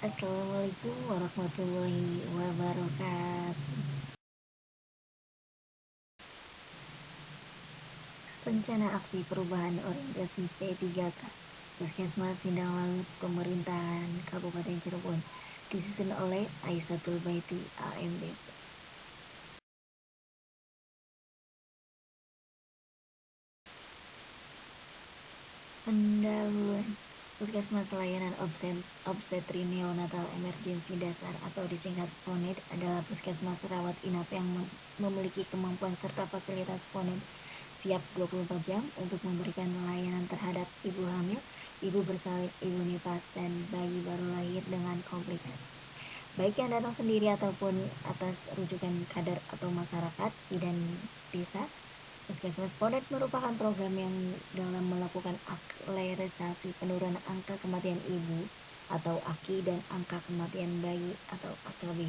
Assalamualaikum warahmatullahi wabarakatuh. Rencana Aksi Perubahan Orientasi P3K Puskesmas Sindang Laut Pemerintahan Kabupaten Cirebon disusun oleh Aisyah Baiti AMB. Pendahuluan Puskesmas Layanan Obstetri Neonatal Emergensi Dasar atau disingkat PONED adalah puskesmas rawat inap yang memiliki kemampuan serta fasilitas PONED siap 24 jam untuk memberikan layanan terhadap ibu hamil, ibu bersalin, ibu nifas, dan bayi baru lahir dengan komplikasi. Baik yang datang sendiri ataupun atas rujukan kader atau masyarakat bidan desa, Puskesmas PONED merupakan program yang dalam melakukan akselerasi penurunan angka kematian ibu atau AKI dan angka kematian bayi atau AKB.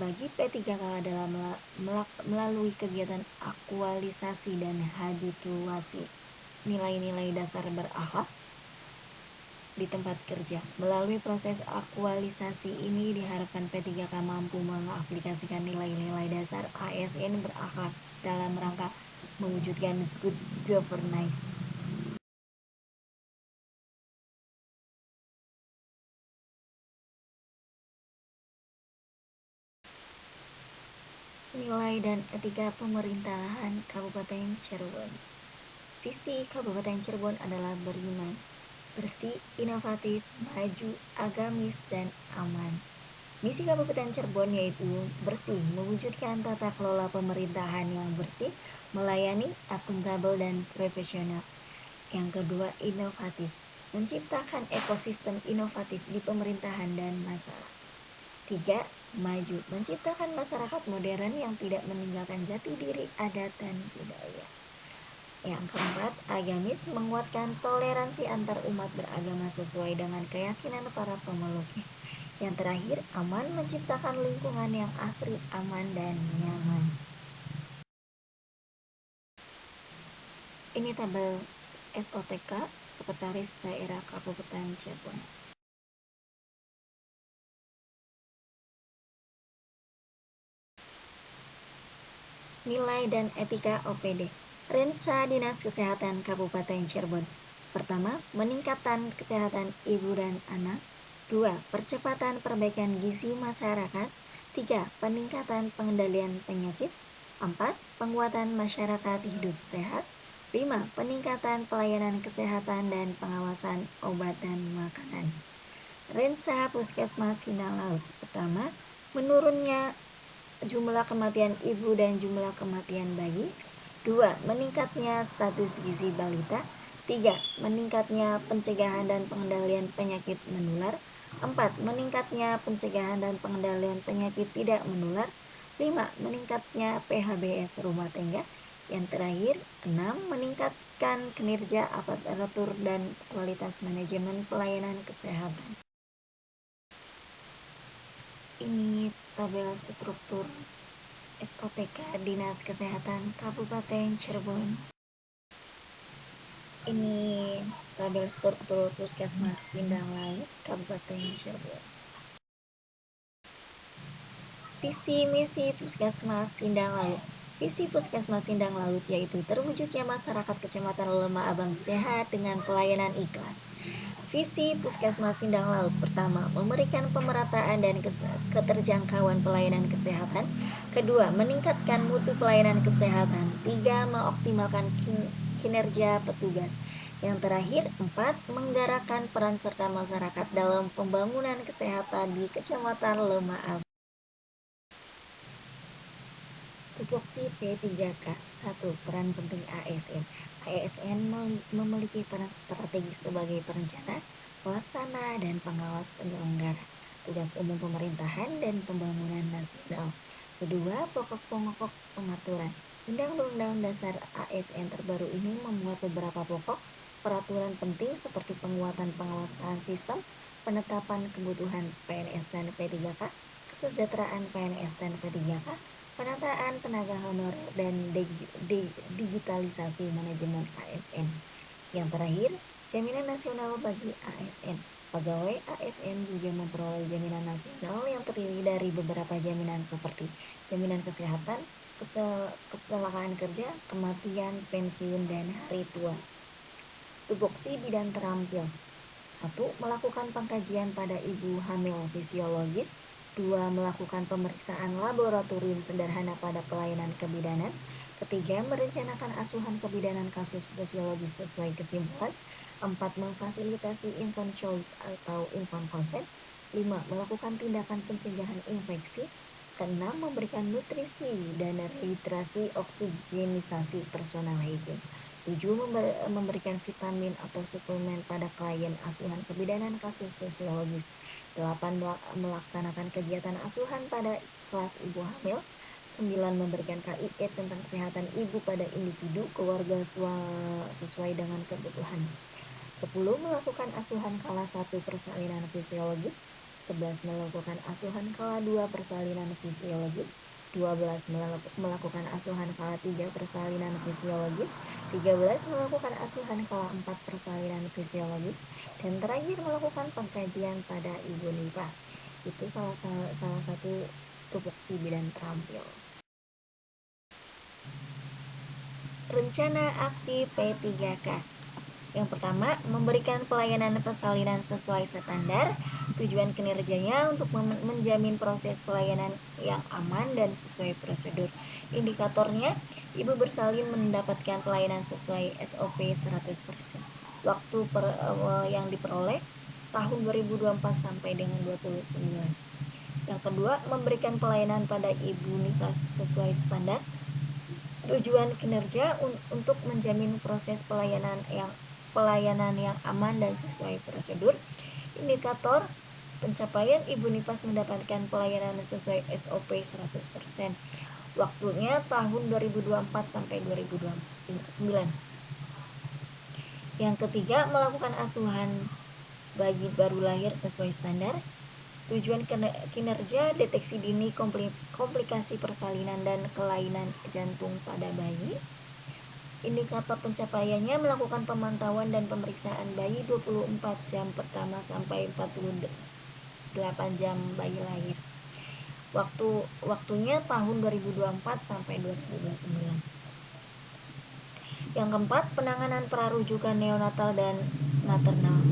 Bagi P3K adalah melalui kegiatan aktualisasi dan habituasi nilai-nilai dasar berakhlak di tempat kerja. Melalui proses aktualisasi ini diharapkan P3K mampu mengaplikasikan nilai-nilai dasar ASN berakhlak dalam rangka mewujudkan good governance. Nilai dan etika pemerintahan Kabupaten Cirebon. Visi Kabupaten Cirebon adalah beriman, bersih, inovatif, maju, agamis, dan aman. Misi Kabupaten Cirebon yaitu bersih, mewujudkan tata kelola pemerintahan yang bersih, melayani, akuntabel, dan profesional. Yang kedua, inovatif, menciptakan ekosistem inovatif di pemerintahan dan masyarakat. 3. Maju, menciptakan masyarakat modern yang tidak meninggalkan jati diri, adat, dan budaya. Yang keempat, agamis, menguatkan toleransi antar umat beragama sesuai dengan keyakinan para pemeluknya. Yang terakhir, aman, menciptakan lingkungan yang asri, aman, dan nyaman. Ini tabel SOTK Sekretaris Daerah Kabupaten Cirebon. Nilai dan etika OPD. Renca Dinas Kesehatan Kabupaten Cirebon. Pertama, meningkatkan kesehatan ibu dan anak. 2. Percepatan perbaikan gizi masyarakat. 3. Peningkatan pengendalian penyakit. 4. Penguatan masyarakat hidup sehat. 5. Peningkatan pelayanan kesehatan dan pengawasan obat dan makanan. Renca Puskesmas Sindang Laut. Pertama, menurunnya jumlah kematian ibu dan jumlah kematian bayi. 2. Meningkatnya status gizi balita. 3. Meningkatnya pencegahan dan pengendalian penyakit menular. 4. Meningkatnya pencegahan dan pengendalian penyakit tidak menular. 5. Meningkatnya PHBS rumah tangga. Yang terakhir, 6. Meningkatkan kinerja aparatur dan kualitas manajemen pelayanan kesehatan. Ini tabel struktur SOTK Dinas Kesehatan Kabupaten Cirebon. Ini tabel struktur Puskesmas Sindang Laut Kabupaten Cirebon. Visi misi Puskesmas Sindang Laut. Visi Puskesmas Sindang Laut yaitu terwujudnya masyarakat Kecamatan Lemah Abang sehat dengan pelayanan ikhlas. Visi Puskesmas Sindang Laut. Pertama, memberikan pemerataan dan keterjangkauan pelayanan kesehatan. Kedua, meningkatkan mutu pelayanan kesehatan. 3. Mengoptimalkan kinerja petugas. Yang terakhir, 4. Menggerakkan peran serta masyarakat dalam pembangunan kesehatan di Kecamatan Lemah Abang. Tupoksi P3K. 1. Peran penting ASN. ASN memiliki peran strategis sebagai perencana, pelaksana, dan pengawas penyelenggara tugas umum pemerintahan dan pembangunan nasional. Kedua, pokok-pokok pengaturan. Undang-Undang Dasar ASN terbaru ini memuat beberapa pokok peraturan penting seperti penguatan pengawasan sistem, penetapan kebutuhan PNS dan P3K, kesejahteraan PNS dan P3K, penataan tenaga honorer, dan digitalisasi manajemen ASN. Yang terakhir, jaminan nasional bagi ASN. Pegawai ASN juga memperoleh jaminan nasional yang terdiri dari beberapa jaminan seperti jaminan kesehatan, kecelakaan kerja, kematian, pensiun, dan hari tua. Tupoksi bidan terampil. 1. Melakukan pengkajian pada ibu hamil fisiologis. 2. Melakukan pemeriksaan laboratorium sederhana pada pelayanan kebidanan. Ketiga, merencanakan asuhan kebidanan kasus fisiologis sesuai kesimpulan. 4. Memfasilitasi infant choice atau infant consent. 5. Melakukan tindakan pencegahan infeksi. Keenam, memberikan nutrisi dan literasi oksigenisasi personal hygiene. 7. Memberikan vitamin atau suplemen pada klien asuhan kebidanan kasus fisiologis. 8. Melaksanakan kegiatan asuhan pada kelas ibu hamil. 9. Memberikan KIE tentang kesehatan ibu pada individu keluarga sesuai dengan kebutuhan. 10. Melakukan asuhan kala 1 persalinan fisiologis. 11. Melakukan asuhan kala 2 persalinan fisiologis. 12. Melakukan asuhan kala 3 persalinan fisiologis. 13. Melakukan asuhan kala 4 persalinan fisiologis. Dan terakhir, melakukan pengkajian pada ibu nifas. Itu salah satu tupoksi bidan terampil. Rencana aksi P3K. Yang pertama, memberikan pelayanan persalinan sesuai standar. Tujuan kinerjanya untuk menjamin proses pelayanan yang aman dan sesuai prosedur. Indikatornya, ibu bersalin mendapatkan pelayanan sesuai SOP 100%. Waktu yang diperoleh tahun 2024 sampai dengan 29. Yang kedua, memberikan pelayanan pada ibu nifas sesuai standar. Tujuan kinerja untuk menjamin proses pelayanan yang aman dan sesuai prosedur. Indikator pencapaian ibu nifas mendapatkan pelayanan sesuai SOP 100%. Waktunya tahun 2024 sampai 2029. Yang ketiga, melakukan asuhan bayi baru lahir sesuai standar. Tujuan kinerja deteksi dini komplikasi persalinan dan kelainan jantung pada bayi. Indikator pencapaiannya melakukan pemantauan dan pemeriksaan bayi 24 jam pertama sampai 48 jam bayi lahir. Waktunya tahun 2024 sampai 2029. Yang keempat, penanganan prarujukan neonatal dan maternal.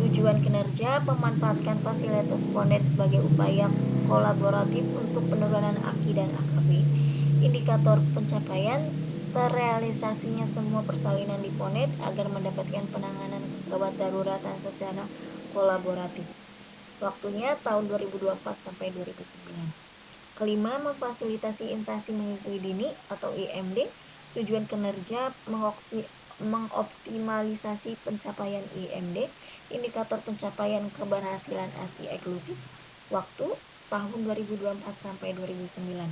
Tujuan kinerja memanfaatkan fasilitas Ponet sebagai upaya kolaboratif untuk penurunan AKI dan AKB. Indikator pencapaian terrealisasinya semua persalinan di Ponet agar mendapatkan penanganan gawat daruratan secara kolaboratif. Waktunya tahun 2024 sampai 2009. Kelima, memfasilitasi interaksi menyusui dini atau IMD. Tujuan kinerja mengoptimalisasi pencapaian IMD. Indikator pencapaian keberhasilan ASI eksklusif. Waktu tahun 2024 sampai 2009.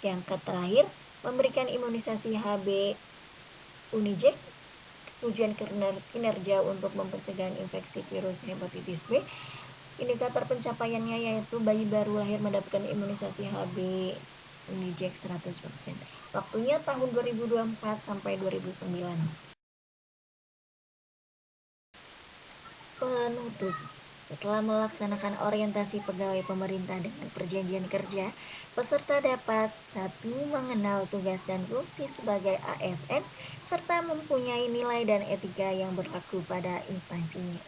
Yang terakhir, memberikan imunisasi HB Unijek. Tujuan kinerja untuk pencegahan infeksi virus hepatitis B. Indikator pencapaiannya yaitu bayi baru lahir mendapatkan imunisasi HB Unijek 100%. Waktunya tahun 2024 sampai 2009. Penutup. Setelah melaksanakan orientasi pegawai pemerintah dengan perjanjian kerja, peserta dapat 1. Mengenal tugas dan fungsi sebagai ASN, serta mempunyai nilai dan etika yang berlaku pada instansinya.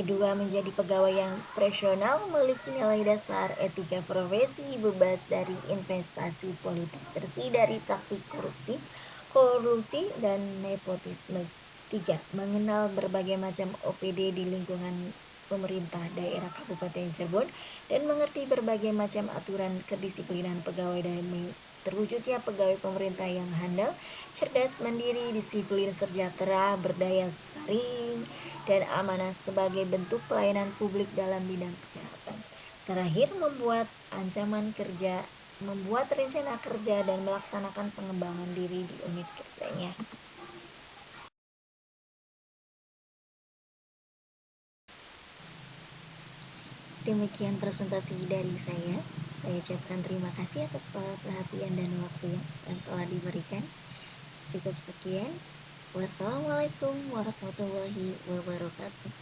2. Menjadi pegawai yang profesional, memiliki nilai dasar etika profesi, bebas dari investasi politik, bersih dari praktik korupsi dan nepotisme. 3. Mengenal berbagai macam OPD di lingkungan pemerintah daerah Kabupaten Cirebon dan mengerti berbagai macam aturan kedisiplinan pegawai demi terwujudnya pegawai pemerintah yang handal, cerdas, mandiri, disiplin, sejahtera, berdaya saing, dan amanah sebagai bentuk pelayanan publik dalam bidang kesehatan. Terakhir, membuat rencana kerja dan melaksanakan pengembangan diri di unit kerjanya. Demikian presentasi dari saya. Saya ucapkan terima kasih atas perhatian dan waktu yang telah diberikan. Cukup sekian. Wassalamualaikum warahmatullahi wabarakatuh.